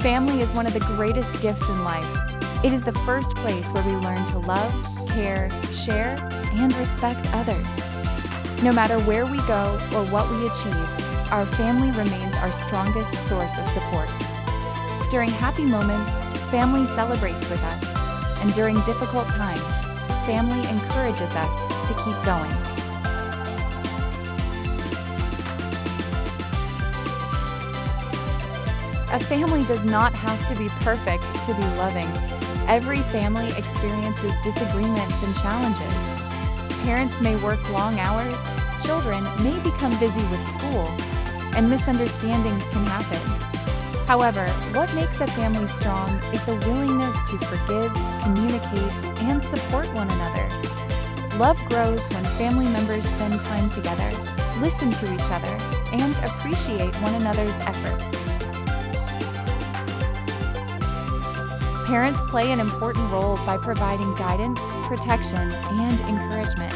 Family is one of the greatest gifts in life. It is the first place where we learn to love, care, share, and respect others. No matter where we go or what we achieve, our family remains our strongest source of support. During happy moments, family celebrates with us, and during difficult times, family encourages us to keep going. A family does not have to be perfect to be loving. Every family experiences disagreements and challenges. Parents may work long hours, children may become busy with school, and misunderstandings can happen. However, what makes a family strong is the willingness to forgive, communicate, and support one another. Love grows when family members spend time together, listen to each other, and appreciate one another's efforts. Parents play an important role by providing guidance, protection, and encouragement.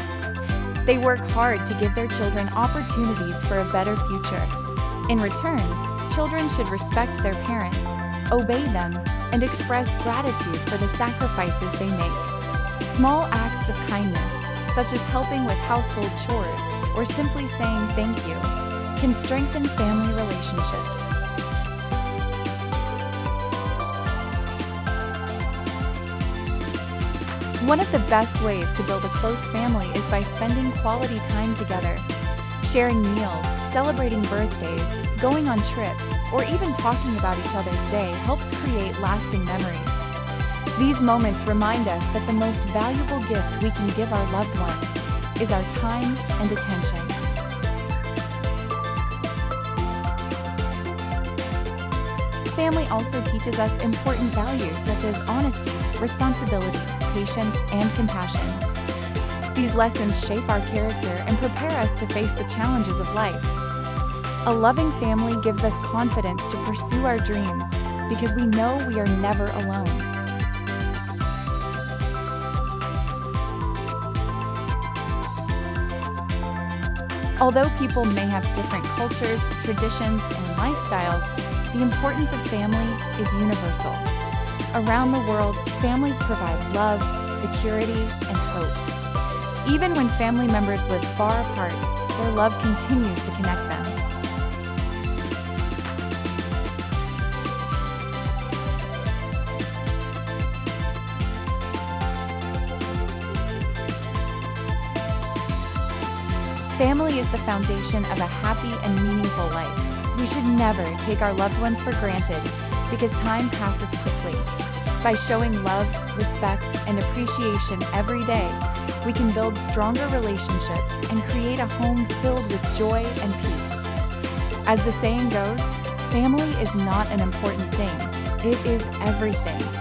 They work hard to give their children opportunities for a better future. In return, children should respect their parents, obey them, and express gratitude for the sacrifices they make. Small acts of kindness, such as helping with household chores or simply saying thank you, can strengthen family relationships. One of the best ways to build a close family is by spending quality time together. Sharing meals, celebrating birthdays, going on trips, or even talking about each other's day helps create lasting memories. These moments remind us that the most valuable gift we can give our loved ones is our time and attention. Family also teaches us important values such as honesty, responsibility, patience, and compassion. These lessons shape our character and prepare us to face the challenges of life. A loving family gives us confidence to pursue our dreams because we know we are never alone. Although people may have different cultures, traditions, and lifestyles, the importance of family is universal. Around the world, families provide love, security, and hope. Even when family members live far apart, their love continues to connect them. Family is the foundation of a happy and meaningful life. We should never take our loved ones for granted because time passes quickly. By showing love, respect, and appreciation every day, we can build stronger relationships and create a home filled with joy and peace. As the saying goes, family is not an important thing, it is everything.